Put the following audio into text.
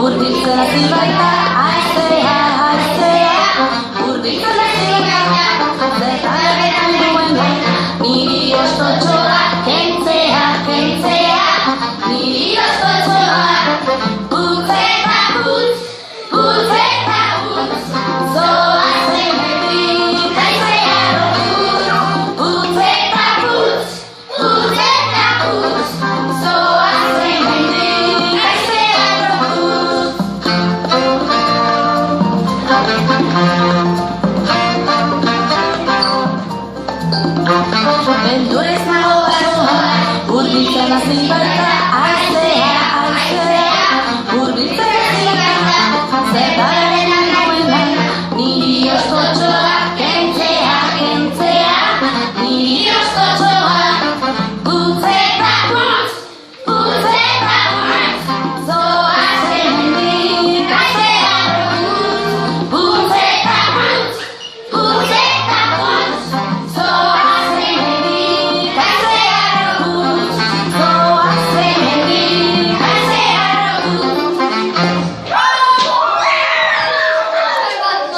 Urbiltzen hasi baita, haizea, urbiltzen hasi baita, zertan duen, niri ostotxoa, kentzea, niri ostotxoa, putz eta putz, zoazen hetik, haizea rokur, putz eta putz, zoazen hetik, haizea rokur. Beldurez nago basoa, urbiltzen hasi baita, haizea, urbiltzen hasi baita, zertan